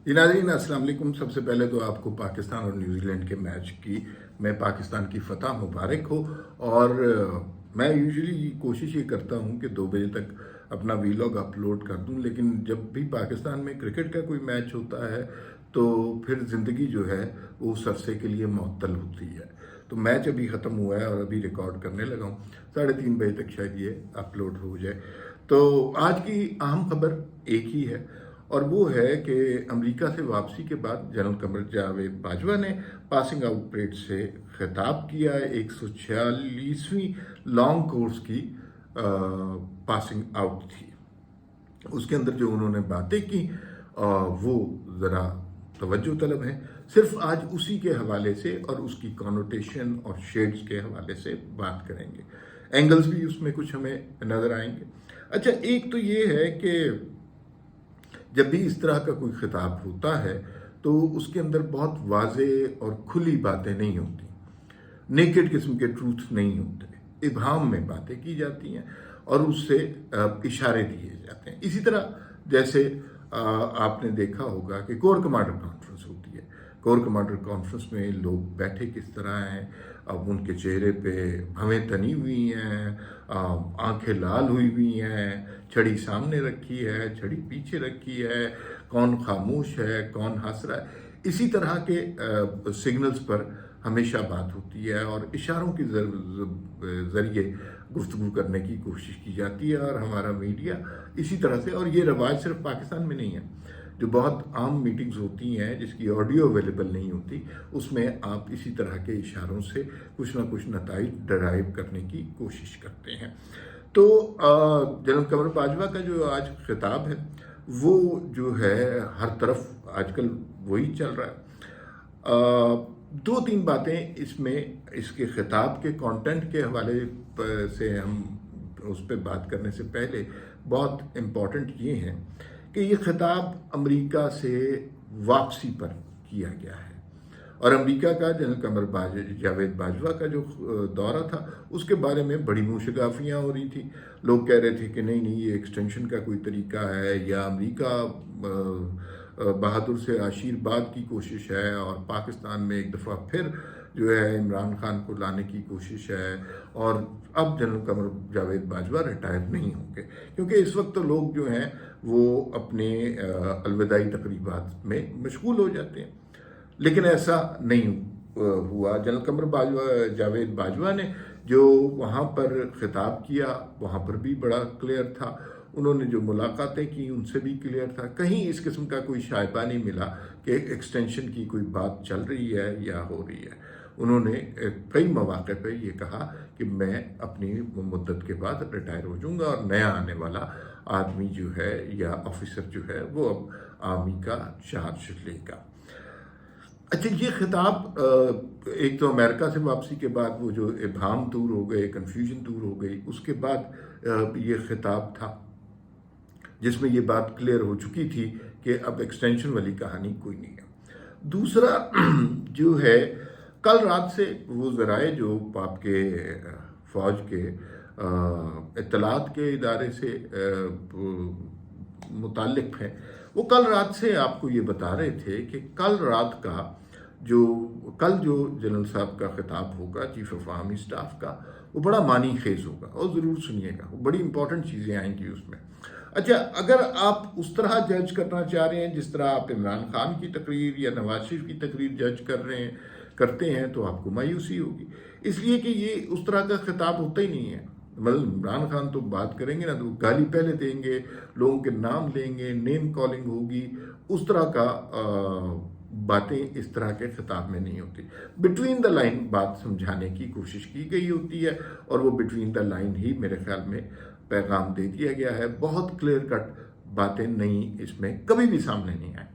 जी नाज़रीन, अस्सलाम वालेकुम। सबसे पहले तो आपको पाकिस्तान और न्यूजीलैंड के मैच की मैं पाकिस्तान की फ़तह मुबारक हो। और मैं यूजुअली कोशिश ये करता हूँ कि 2 बजे तक अपना वीलॉग अपलोड कर दूँ, लेकिन जब भी पाकिस्तान में क्रिकेट का कोई मैच होता है तो फिर ज़िंदगी जो है वो उस अरसे के लिए मुअत्तल होती है। तो मैच अभी ख़त्म हुआ है और अभी रिकॉर्ड करने लगा हूँ, 3:30 बजे तक शायद ये अपलोड हो जाए। तो आज की अहम खबर एक ही है, और वो है कि अमेरिका से वापसी के बाद जनरल कमर जावेद बाजवा ने पासिंग आउट परेड से खिताब किया। 146वीं लॉन्ग कोर्स की पासिंग आउट थी। उसके अंदर जो उन्होंने बातें की वो ज़रा तवज्जो तलब है। सिर्फ आज उसी के हवाले से और उसकी कॉनोटेशन और शेड्स के हवाले से बात करेंगे। एंगल्स भी उसमें कुछ हमें नज़र आएंगे। अच्छा, एक तो ये है कि जब भी इस तरह का कोई खिताब होता है तो उसके अंदर बहुत वाज़े और खुली बातें नहीं होती, नेकेड किस्म के ट्रूथ नहीं होते, इबहाम में बातें की जाती हैं और उससे इशारे दिए जाते हैं। इसी तरह जैसे आपने देखा होगा कि कोर कमांडर कॉन्फ्रेंस होती है। कोर कमांडर कॉन्फ्रेंस में लोग बैठे किस तरह हैं, अब उनके चेहरे पे भवें तनी हुई हैं, आंखें लाल हुई हुई हैं, छड़ी सामने रखी है, छड़ी पीछे रखी है, कौन खामोश है, कौन हंस रहा है। इसी तरह के सिग्नल्स पर हमेशा बात होती है और इशारों के ज़रिए गुफ्तगू करने की कोशिश की जाती है। और हमारा मीडिया इसी तरह से, और ये रवाज सिर्फ पाकिस्तान में नहीं है, जो बहुत आम मीटिंग्स होती हैं जिसकी ऑडियो अवेलेबल नहीं होती, उसमें आप इसी तरह के इशारों से कुछ ना कुछ नताइज डराइव करने की कोशिश करते हैं। तो जनरल कमर बाजवा का जो आज खिताब है वो जो है हर तरफ आजकल वही चल रहा है। 2-3 बातें इसमें इसके खिताब के कंटेंट के हवाले से हम उस पर बात करने से पहले बहुत इम्पॉर्टेंट ये हैं कि ये खिताब अमेरिका से वापसी पर किया गया है। और अमेरिका का जनरल कमर जावेद बाजवा का जो दौरा था उसके बारे में बड़ी मूशगाफियाँ हो रही थी। लोग कह रहे थे कि नहीं नहीं, ये एक्सटेंशन का कोई तरीका है या अमेरिका बहादुर से आशीर्वाद की कोशिश है और पाकिस्तान में एक दफ़ा फिर जो है इमरान खान को लाने की कोशिश है। और अब जनरल कमर जावेद बाजवा रिटायर नहीं होंगे, क्योंकि इस वक्त तो लोग जो हैं वो अपने अलविदाई तकरीबात में मशगूल हो जाते हैं। लेकिन ऐसा नहीं हुआ। जनरल कमर जावेद बाजवा ने जो वहाँ पर खिताब किया वहाँ पर भी बड़ा क्लियर था। उन्होंने जो मुलाकातें की उनसे भी क्लियर था। कहीं इस किस्म का कोई शायबा नहीं मिला कि एक्सटेंशन की कोई बात चल रही है या हो रही है। उन्होंने कई मौक़े पे ये कहा कि मैं अपनी मुद्दत के बाद रिटायर हो जाऊँगा और नया आने वाला आदमी जो है या ऑफिसर जो है वो अब आर्मी का चार्ज लेगा। अच्छा, ये खिताब एक तो अमेरिका से वापसी के बाद वो जो इबहाम दूर हो गए, कन्फ्यूजन दूर हो गई, उसके बाद ये खिताब था जिसमें ये बात क्लियर हो चुकी थी कि अब एक्सटेंशन वाली कहानी कोई नहीं है। दूसरा जो है, कल रात से वो ज़राए जो आपके फ़ौज के इत्तलात के इदारे से मुताल्लिक़ हैं, वो कल रात से आपको ये बता रहे थे कि कल जो जनरल साहब का खिताब होगा चीफ ऑफ आर्मी स्टाफ का, वो बड़ा मानी खेज होगा और ज़रूर सुनिएगा, वो बड़ी इंपॉर्टेंट चीज़ें आएंगी उसमें। अच्छा, अगर आप उस तरह जज करना चाह रहे हैं जिस तरह आप इमरान खान की तकरीर या नवाज शरीफ की तकरीर जज करते हैं तो आपको मायूसी होगी, इसलिए कि ये उस तरह का खिताब होता ही नहीं है। मतलब इमरान खान तो बात करेंगे ना तो गाली पहले देंगे, लोगों के नाम लेंगे, नेम कॉलिंग होगी, उस तरह का बातें इस तरह के खिताब में नहीं होती। बिटवीन द लाइन बात समझाने की कोशिश की गई होती है और वो बिटवीन द लाइन ही मेरे ख्याल में पैगाम दे दिया गया है। बहुत क्लियर कट बातें नहीं इसमें कभी भी सामने नहीं आई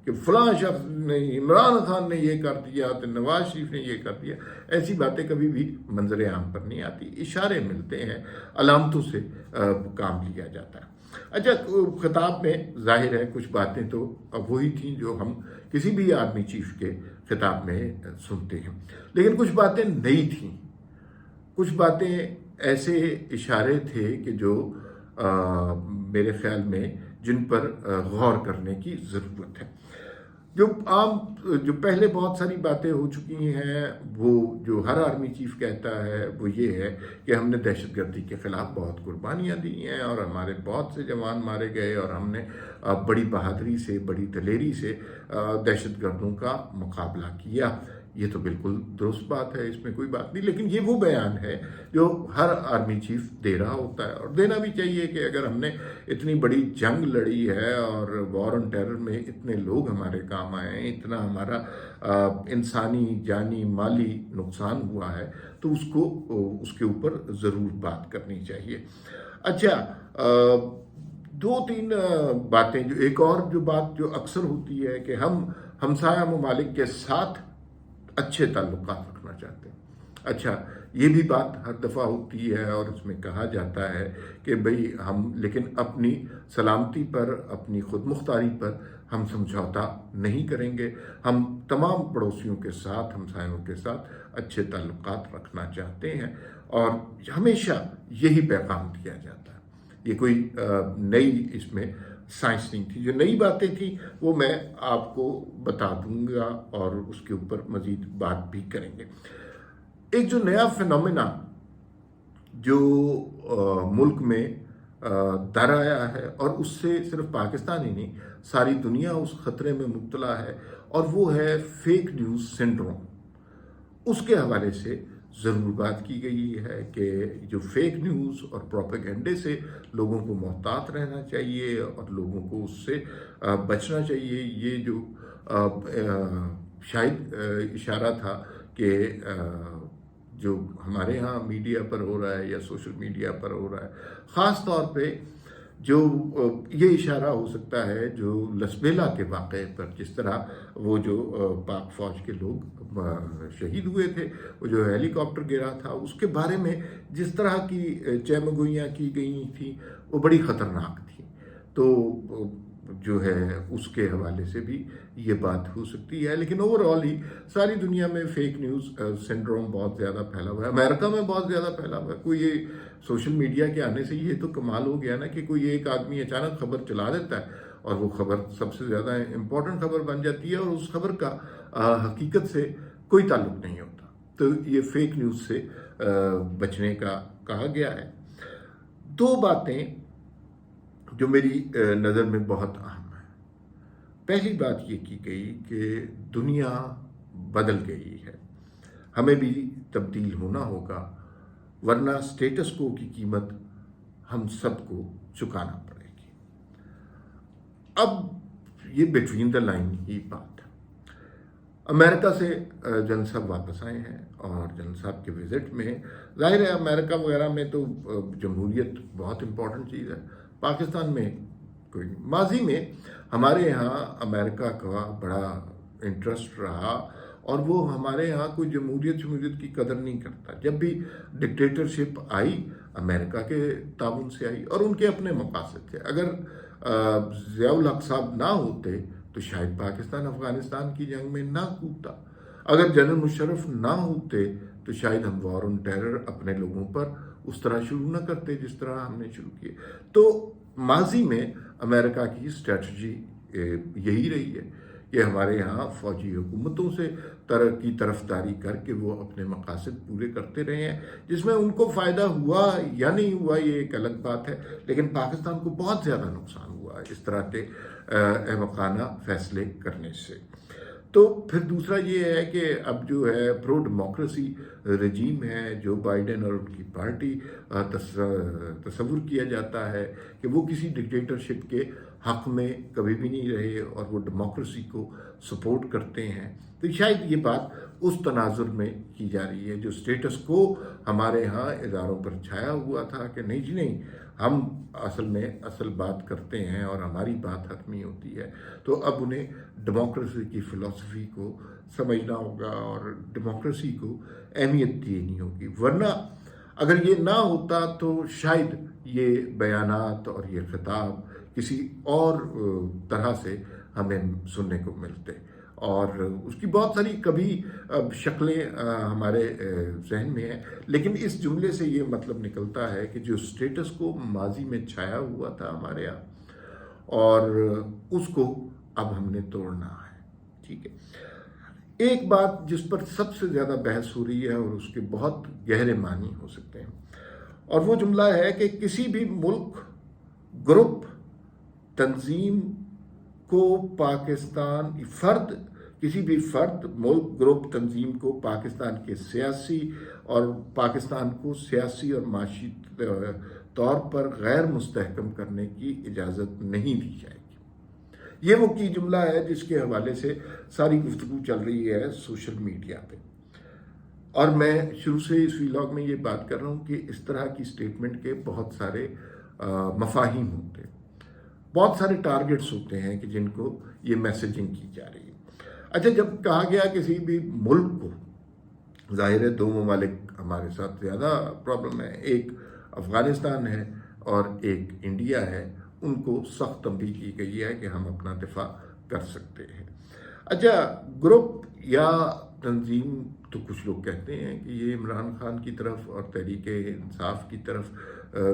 कि फलां शख्स ने, इमरान खान ने ये कर दिया तो नवाज शरीफ ने ये कर दिया। ऐसी बातें कभी भी मंजर आम पर नहीं आती, इशारे मिलते हैं, अलामतों से काम लिया जाता है। अच्छा, खिताब में जाहिर है कुछ बातें तो अब वही थी जो हम किसी भी आर्मी चीफ के खिताब में सुनते हैं, लेकिन कुछ बातें नई थीं, कुछ बातें ऐसे इशारे थे कि जो मेरे ख्याल में जिन पर गौर करने की ज़रूरत है। जो पहले बहुत सारी बातें हो चुकी हैं, वो जो हर आर्मी चीफ कहता है वो ये है कि हमने दहशतगर्दी के ख़िलाफ़ बहुत कुर्बानियाँ दी हैं और हमारे बहुत से जवान मारे गए और हमने बड़ी बहादुरी से, बड़ी दलेरी से दहशतगर्दों का मुकाबला किया। ये तो बिल्कुल दुरुस्त बात है, इसमें कोई बात नहीं, लेकिन ये वो बयान है जो हर आर्मी चीफ दे रहा होता है और देना भी चाहिए कि अगर हमने इतनी बड़ी जंग लड़ी है और वॉर ऑन टेरर में इतने लोग हमारे काम आए हैं, इतना हमारा इंसानी, जानी, माली नुकसान हुआ है, तो उसके ऊपर ज़रूर बात करनी चाहिए। अच्छा, दो तीन बातें, जो एक और जो बात जो अक्सर होती है कि हम हमसाया ममालिक के साथ अच्छे ताल्लुकात रखना चाहते हैं। अच्छा, ये भी बात हर दफ़ा होती है और उसमें कहा जाता है कि भाई हम लेकिन अपनी सलामती पर, अपनी खुद मुख्तारी पर हम समझौता नहीं करेंगे। हम तमाम पड़ोसियों के साथ, हमसायों के साथ अच्छे ताल्लुकात रखना चाहते हैं और हमेशा यही पैगाम दिया जाता है। ये कोई नई इसमें साइंस नहीं थी। जो नई बातें थी वो मैं आपको बता दूंगा और उसके ऊपर मज़ीद बात भी करेंगे। एक जो नया फिनोमेना जो मुल्क में दर आया है और उससे सिर्फ पाकिस्तान ही नहीं, सारी दुनिया उस ख़तरे में मुब्तला है और वो है फेक न्यूज़ सिंड्रोम। उसके हवाले से ज़रूर बात की गई है कि जो फेक न्यूज़ और प्रोपेगेंडे से लोगों को मोहतात रहना चाहिए और लोगों को उससे बचना चाहिए। ये जो शायद इशारा था कि जो हमारे यहाँ मीडिया पर हो रहा है या सोशल मीडिया पर हो रहा है, ख़ास तौर पे जो ये इशारा हो सकता है जो लसबेला के वाक़े पर, जिस तरह वो जो पाक फ़ौज के लोग शहीद हुए थे, वो जो हेलीकॉप्टर गिरा था, उसके बारे में जिस तरह की चहमगोइयाँ की गई थी वो बड़ी ख़तरनाक थी। तो जो है उसके हवाले से भी ये बात हो सकती है। लेकिन ओवरऑल ही सारी दुनिया में फेक न्यूज़ सिंड्रोम बहुत ज़्यादा फैला हुआ है। अमेरिका में बहुत ज़्यादा फैला हुआ है। कोई ये सोशल मीडिया के आने से ये तो कमाल हो गया ना कि कोई एक आदमी अचानक खबर चला देता है और वो खबर सबसे ज़्यादा इम्पोर्टेंट खबर बन जाती है और उस खबर का हकीकत से कोई ताल्लुक नहीं होता। तो ये फेक न्यूज़ से बचने का कहा गया है। दो बातें जो मेरी नज़र में बहुत अहम है। पहली बात ये की गई कि दुनिया बदल गई है, हमें भी तब्दील होना होगा, वरना स्टेटस को की कीमत हम सबको चुकाना पड़ेगी। अब ये बिटवीन द लाइन ही बात है। अमेरिका से जनरल साहब वापस आए हैं और जनरल साहब के विज़िट में ज़ाहिर है अमेरिका वगैरह में तो जमहूरियत बहुत इम्पोर्टेंट चीज़ है, पाकिस्तान में कोई नहीं। माजी में हमारे यहाँ अमेरिका का बड़ा इंटरेस्ट रहा और वो हमारे यहाँ कोई जमहूरियत की कदर नहीं करता। जब भी डिक्टेटरशिप आई अमेरिका के ताउन से आई और उनके अपने मकासद थे। अगर ज़ियाउल हक साहब ना होते तो शायद पाकिस्तान अफ़गानिस्तान की जंग में ना कूदता। अगर जनरल मुशर्रफ ना होते तो शायद हम वॉर ऑन टेरर अपने लोगों पर उस तरह शुरू ना करते जिस तरह हमने शुरू किए। तो माजी में अमेरिका की स्ट्रेटजी यही रही है कि हमारे यहाँ फ़ौजी हुकूमतों से की तरफदारी करके वो अपने मकासद पूरे करते रहे हैं। जिसमें उनको फ़ायदा हुआ या नहीं हुआ ये एक अलग बात है, लेकिन पाकिस्तान को बहुत ज़्यादा नुकसान हुआ इस तरह के अहमकाना फ़ैसले करने से। तो फिर दूसरा ये है कि अब जो है प्रो डेमोक्रेसी रजीम है जो बाइडेन और उनकी पार्टी तस्वुर किया जाता है कि वो किसी डिक्टेटरशिप के हक़ में कभी भी नहीं रहे और वो डेमोक्रेसी को सपोर्ट करते हैं। तो शायद ये बात उस तनाजुर में की जा रही है जो स्टेटस को हमारे यहाँ इदारों पर छाया हुआ था कि नहीं जी नहीं, हम असल बात करते हैं और हमारी बात हतमी होती है। तो अब उन्हें डेमोक्रेसी की फ़िलॉसफी को समझना होगा और डेमोक्रेसी को अहमियत देनी होगी। वरना अगर ये ना होता तो शायद ये बयानात और ये खिताब किसी और तरह से हमें सुनने को मिलते और उसकी बहुत सारी कभी शक्लें हमारे जहन में हैं। लेकिन इस जुमले से ये मतलब निकलता है कि जो स्टेटस को माजी में छाया हुआ था हमारे यहाँ और उसको अब हमने तोड़ना है। ٹھیک ہے. ایک بات جس پر سب سے زیادہ بحث ہو رہی ہے اور اس کے بہت گہرے معنی ہو سکتے ہیں، اور وہ جملہ ہے کہ کسی بھی ملک، گروپ، تنظیم کو کسی بھی فرد، ملک، گروپ، تنظیم کو پاکستان کے سیاسی اور پاکستان کو سیاسی اور معاشی طور پر غیر مستحکم کرنے کی اجازت نہیں دی جائے گی. یہ وہ کی جملہ ہے جس کے حوالے سے ساری گفتگو چل رہی ہے سوشل میڈیا پہ. اور میں شروع سے اس ویلاگ میں یہ بات کر رہا ہوں کہ اس طرح کی سٹیٹمنٹ کے بہت سارے مفاہیم ہوتے ہیں، بہت سارے ٹارگٹس ہوتے ہیں کہ جن کو یہ میسیجنگ کی جا رہی ہے. اچھا، جب کہا گیا کسی بھی ملک کو، ظاہر ہے 2 ممالک ہمارے ساتھ زیادہ پرابلم ہے، ایک افغانستان ہے اور ایک انڈیا ہے، ان کو سخت تنبیہ کی گئی ہے کہ ہم اپنا دفاع کر سکتے ہیں. اچھا، گروپ یا تنظیم تو کچھ لوگ کہتے ہیں کہ یہ عمران خان کی طرف اور تحریک انصاف کی طرف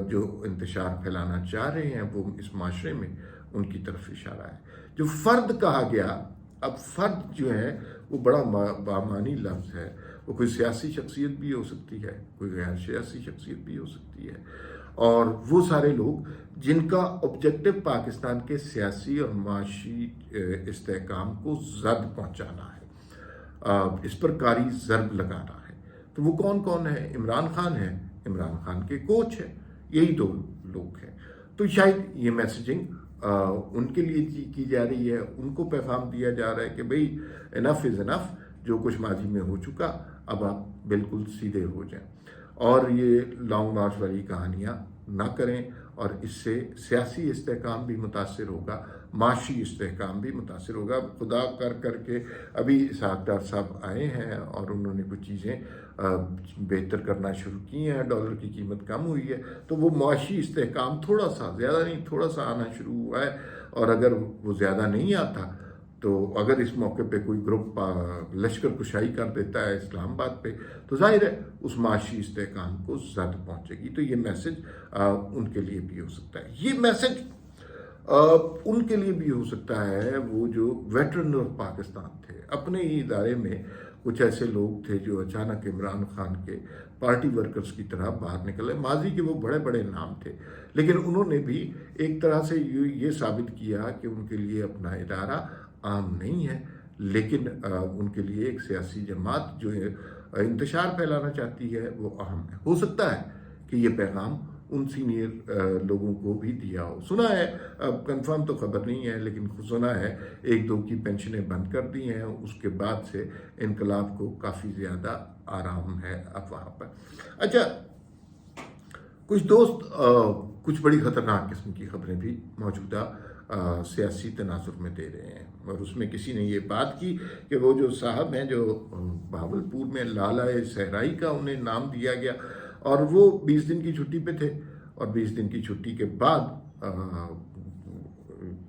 جو انتشار پھیلانا چاہ رہے ہیں وہ اس معاشرے میں ان کی طرف اشارہ ہے. جو فرد کہا گیا، اب فرد جو ہے وہ بڑا بامعنی لفظ ہے. وہ کوئی سیاسی شخصیت بھی ہو سکتی ہے، کوئی غیر سیاسی شخصیت بھی ہو سکتی ہے، اور وہ سارے لوگ جن کا آبجیکٹو پاکستان کے سیاسی اور معاشی استحکام کو زد پہنچانا ہے، اس پر کاری ضرب لگانا ہے. تو وہ کون کون ہے؟ عمران خان ہے، عمران خان کے کوچ ہے، یہی 2 لوگ ہیں. تو شاید یہ میسیجنگ ان کے لیے کی جا رہی ہے، ان کو پیغام دیا جا رہا ہے کہ بھئی انف از انف، جو کچھ ماضی میں ہو چکا اب آپ بالکل سیدھے ہو جائیں اور یہ لانگ مارچ والی کہانیاں نہ کریں. اور اس سے سیاسی استحکام بھی متاثر ہوگا، معاشی استحکام بھی متاثر ہوگا. خدا کر کے ابھی اسحاق ڈار صاحب آئے ہیں اور انہوں نے کچھ چیزیں بہتر کرنا شروع کی ہیں، ڈالر کی قیمت کم ہوئی ہے، تو وہ معاشی استحکام تھوڑا سا، زیادہ نہیں، تھوڑا سا آنا شروع ہوا ہے. اور اگر وہ زیادہ نہیں آتا تو اگر اس موقع پہ کوئی گروپ لشکر کشائی کر دیتا ہے اسلام آباد پہ تو ظاہر ہے اس معاشی استحکام کو زد پہنچے گی. تو یہ میسج ان کے لیے بھی ہو سکتا ہے. یہ میسج ان کے لیے بھی ہو سکتا ہے وہ جو ویٹرن آف پاکستان تھے، اپنے ہی ادارے میں کچھ ایسے لوگ تھے جو اچانک عمران خان کے پارٹی ورکرز کی طرح باہر نکلے. ماضی کے وہ بڑے بڑے نام تھے، لیکن انہوں نے بھی ایک طرح سے یہ ثابت کیا کہ ان کے لیے اپنا ادارہ عام نہیں ہے، لیکن ان کے لیے ایک سیاسی جماعت جو انتشار پھیلانا چاہتی ہے وہ اہم ہے. ہو سکتا ہے کہ یہ پیغام ان سینئر لوگوں کو بھی دیا ہو. سنا ہے، اب کنفرم تو خبر نہیں ہے، لیکن سنا ہے 1-2 کی پینشنیں بند کر دی ہیں. اس کے بعد سے انقلاب کو کافی زیادہ آرام ہے اب وہاں پر. اچھا، کچھ دوست کچھ بڑی خطرناک قسم کی خبریں بھی موجودہ سیاسی تناظر میں دے رہے ہیں، اور اس میں کسی نے یہ بات کی کہ وہ جو صاحب ہیں جو بہاولپور میں لالہ صحرائی کا انہیں نام دیا گیا، اور وہ 20 دن کی چھٹی پہ تھے، اور 20 دن کی چھٹی کے بعد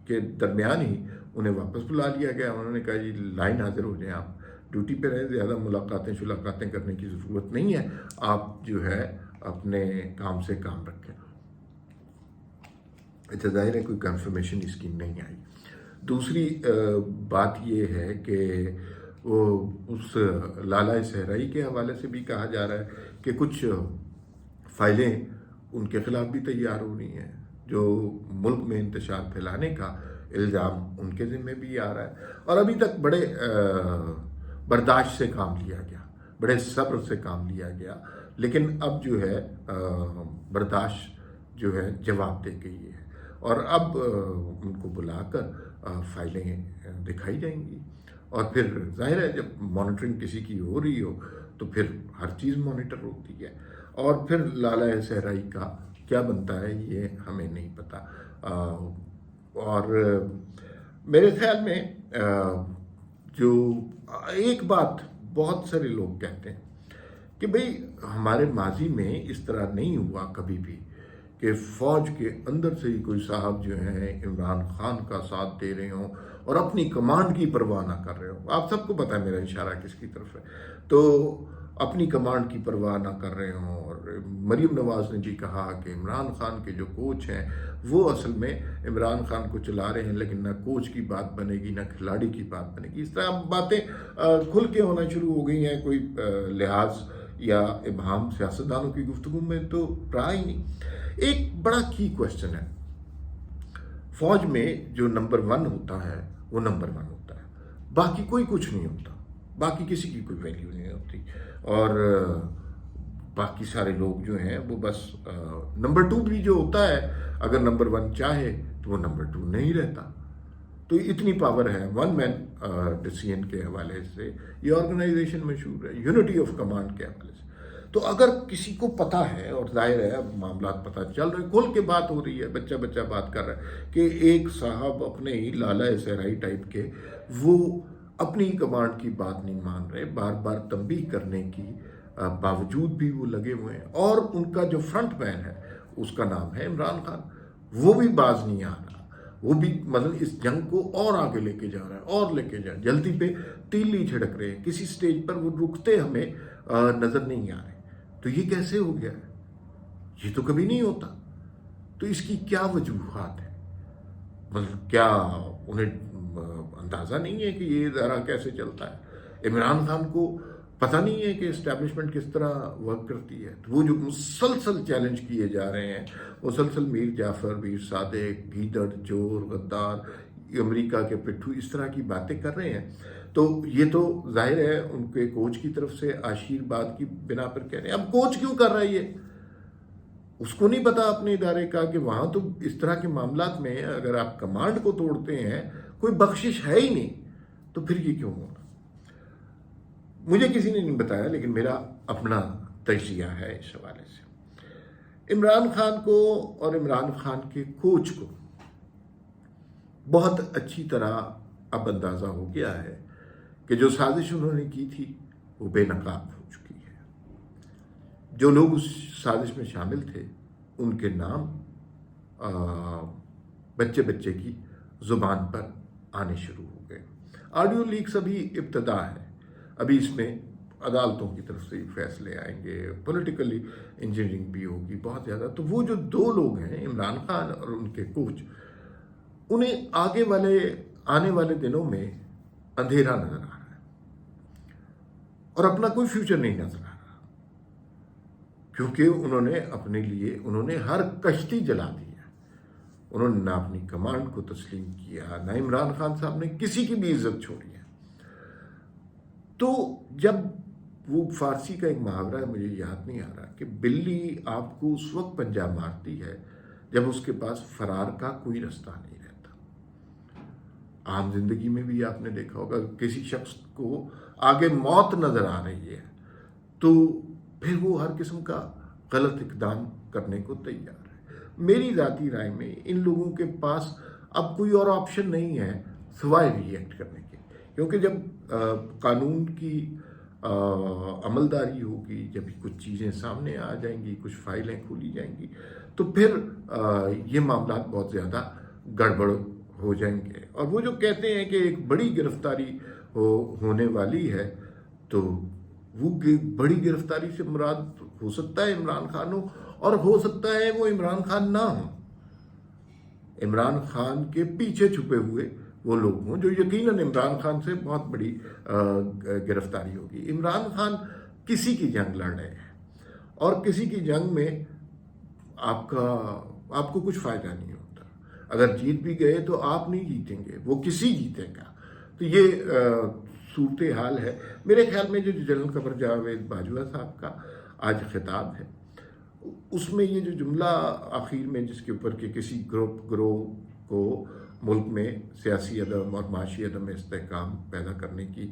کے درمیان ہی انہیں واپس بلا لیا گیا. انہوں نے کہا جی لائن حاضر ہو جائیں، آپ ڈیوٹی پہ رہیں، زیادہ ملاقاتیں کرنے کی ضرورت نہیں ہے، آپ جو ہے اپنے کام سے کام رکھیں. اچھا، ظاہر ہے کوئی کنفرمیشن اس کی نہیں آئی. دوسری بات یہ ہے کہ وہ اس لالہ صحرائی کے حوالے سے بھی کہا جا رہا ہے کہ کچھ فائلیں ان کے خلاف بھی تیار ہو رہی ہیں، جو ملک میں انتشار پھیلانے کا الزام ان کے ذمہ بھی آ رہا ہے. اور ابھی تک بڑے برداشت سے کام لیا گیا، بڑے صبر سے کام لیا گیا، لیکن اب جو ہے برداشت جو ہے جواب دے گئی ہے، اور اب ان کو بلا کر فائلیں دکھائی جائیں گی. اور پھر ظاہر ہے جب مانیٹرنگ کسی کی ہو رہی ہو تو پھر ہر چیز مانیٹر ہوتی ہے، اور پھر لالہ صحرائی کا کیا بنتا ہے یہ ہمیں نہیں پتہ. اور میرے خیال میں جو ایک بات بہت سارے لوگ کہتے ہیں کہ بھئی ہمارے ماضی میں اس طرح نہیں ہوا کبھی بھی کہ فوج کے اندر سے ہی کوئی صاحب جو ہیں عمران خان کا ساتھ دے رہے ہوں اور اپنی کمانڈ کی پرواہ نہ کر رہے ہوں. آپ سب کو پتہ ہے میرا اشارہ کس کی طرف ہے. تو اپنی کمانڈ کی پرواہ نہ کر رہے ہوں اور مریم نواز نے جی کہا کہ عمران خان کے جو کوچ ہیں وہ اصل میں عمران خان کو چلا رہے ہیں، لیکن نہ کوچ کی بات بنے گی نہ کھلاڑی کی بات بنے گی. اس طرح باتیں کھل کے ہونا شروع ہو گئی ہیں. کوئی لحاظ یا ابہام سیاستدانوں کی گفتگو میں تو رہا ہی نہیں. ایک بڑا کی کوشچن ہے، فوج میں جو نمبر 1 ہوتا ہے وہ نمبر 1 ہوتا ہے، باقی کوئی کچھ نہیں ہوتا، باقی کسی کی کوئی ویلیو نہیں ہوتی، اور باقی سارے لوگ جو ہیں وہ بس نمبر 2 بھی جو ہوتا ہے اگر نمبر 1 چاہے تو وہ نمبر 2 نہیں رہتا. تو اتنی پاور ہے 1 مین ڈیسیژن کے حوالے سے. یہ آرگنائزیشن مشہور ہے یونٹی آف کمانڈ کے حوالے سے. تو اگر کسی کو پتہ ہے، اور ظاہر ہے اب معاملات پتہ چل رہے، کھل کے بات ہو رہی ہے، بچہ بچہ بات کر رہا ہے کہ ایک صاحب اپنے ہی لالا صحرائی ٹائپ کے وہ اپنی کمانڈ کی بات نہیں مان رہے، بار بار تنبیہ کرنے کی باوجود بھی وہ لگے ہوئے ہیں. اور ان کا جو فرنٹ مین ہے اس کا نام ہے عمران خان، وہ بھی باز نہیں آ رہا، وہ بھی مطلب اس جنگ کو اور آگے لے کے جا رہا ہے اور لے کے جا رہا ہے، جلدی پہ تیلی چھڑک رہے ہیں، کسی سٹیج پر وہ رکتے ہمیں نظر نہیں آ رہے. تو یہ کیسے ہو گیا ہے؟ یہ تو کبھی نہیں ہوتا. تو اس کی کیا وجوہات ہیں؟ مطلب کیا انہیں اندازہ نہیں ہے کہ یہ ادارہ کیسے چلتا ہے؟ عمران خان کو پتہ نہیں ہے کہ اسٹیبلشمنٹ کس طرح ورک کرتی ہے؟ تو وہ جو مسلسل چیلنج کیے جا رہے ہیں، مسلسل میر جعفر، میر صادق، گیدڑ، چور، غدار، امریکہ کے پٹھو اس طرح کی باتیں کر رہے ہیں، تو یہ تو ظاہر ہے ان کے کوچ کی طرف سے آشیرواد کی بنا پر کہہ رہے ہیں. اب کوچ کیوں کر رہا ہے یہ؟ اس کو نہیں پتا اپنے ادارے کا کہ وہاں تو اس طرح کے معاملات میں اگر آپ کمانڈ کو توڑتے ہیں کوئی بخشش ہے ہی نہیں، تو پھر یہ کیوں ہونا؟ مجھے کسی نے نہیں بتایا، لیکن میرا اپنا تجزیہ ہے اس حوالے سے. عمران خان کو اور عمران خان کے کوچ کو بہت اچھی طرح اب اندازہ ہو گیا ہے کہ جو سازش انہوں نے کی تھی وہ بے نقاب ہو چکی ہے. جو لوگ اس سازش میں شامل تھے ان کے نام بچے بچے کی زبان پر آنے شروع ہو گئے. آڈیو لیکس ابھی ابتدا ہے، ابھی اس میں عدالتوں کی طرف سے فیصلے آئیں گے، پولیٹیکلی انجینئرنگ بھی ہوگی بہت زیادہ. تو وہ جو 2 لوگ ہیں عمران خان اور ان کے کوچ، انہیں آنے والے دنوں میں اندھیرا نظر آ رہا ہے اور اپنا کوئی فیوچر نہیں نظر آ رہا، کیونکہ انہوں نے ہر کشتی جلا دی ہے. انہوں نے نہ اپنی کمانڈ کو تسلیم کیا، نہ عمران خان صاحب نے کسی کی بھی عزت چھوڑی ہے. تو جب وہ فارسی کا ایک محاورہ ہے، مجھے یاد نہیں آ رہا، کہ بلی آپ کو اس وقت پنجہ مارتی ہے جب اس کے پاس فرار کا کوئی رستہ نہیں رہتا. عام زندگی میں بھی آپ نے دیکھا ہوگا کسی شخص کو آگے موت نظر آ رہی ہے تو پھر وہ ہر قسم کا غلط اقدام کرنے کو تیار ہے. میری ذاتی رائے میں ان لوگوں کے پاس اب کوئی اور آپشن نہیں ہے سوائے ری ایکٹ کرنے کے، کیونکہ جب قانون کی عملداری ہوگی، جب کچھ چیزیں سامنے آ جائیں گی، کچھ فائلیں کھولی جائیں گی، تو پھر یہ معاملات بہت زیادہ گڑبڑ ہو جائیں گے. اور وہ جو کہتے ہیں کہ ایک بڑی گرفتاری ہونے والی ہے، تو وہ بڑی گرفتاری سے مراد ہو سکتا ہے عمران خان ہو، اور ہو سکتا ہے وہ عمران خان نہ ہوں، عمران خان کے پیچھے چھپے ہوئے وہ لوگ ہوں جو یقیناً عمران خان سے بہت بڑی گرفتاری ہوگی. عمران خان کسی کی جنگ لڑ رہے ہیں، اور کسی کی جنگ میں آپ کو کچھ فائدہ نہیں ہوتا. اگر جیت بھی گئے تو آپ نہیں جیتیں گے، وہ کسی جیتے گا. تو یہ صورتحال ہے. میرے خیال میں جو جنرل قمر جاوید باجوہ صاحب کا آج خطاب ہے، اس میں یہ جو جملہ آخر میں جس کے اوپر کہ کسی گروہ کو ملک میں سیاسی عدم اور معاشی عدم استحکام پیدا کرنے کی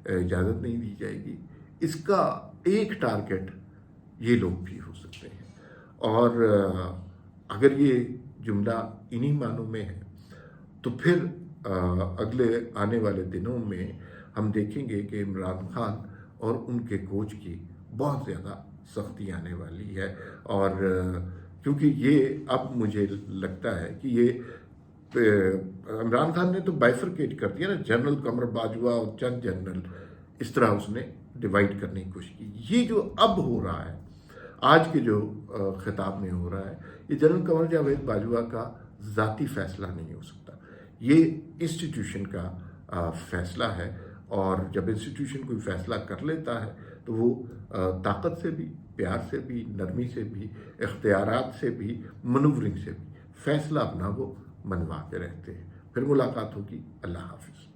اجازت نہیں دی جائے گی، اس کا ایک ٹارگٹ یہ لوگ بھی ہو سکتے ہیں. اور اگر یہ جملہ انہی معنوں میں ہے تو پھر اگلے آنے والے دنوں میں ہم دیکھیں گے کہ عمران خان اور ان کے کوچ کی بہت زیادہ سختی آنے والی ہے. اور کیونکہ یہ اب مجھے لگتا ہے کہ یہ عمران خان نے تو بائفرکیٹ کر دیا نا، جنرل قمر باجوہ اور چند جنرل، اس طرح اس نے ڈیوائڈ کرنے کی کوشش کی. یہ جو اب ہو رہا ہے، آج کے جو خطاب میں ہو رہا ہے یہ جنرل قمر جاوید باجوہ کا ذاتی فیصلہ نہیں ہو سکتا، یہ انسٹیٹیوشن کا فیصلہ ہے، اور جب انسٹیٹیوشن کوئی فیصلہ کر لیتا ہے تو وہ طاقت سے بھی، پیار سے بھی، نرمی سے بھی، اختیارات سے بھی، منورنگ سے بھی فیصلہ اپنا وہ منوا کے رہتے ہیں۔ پھر ملاقات ہوگی، اللہ حافظ۔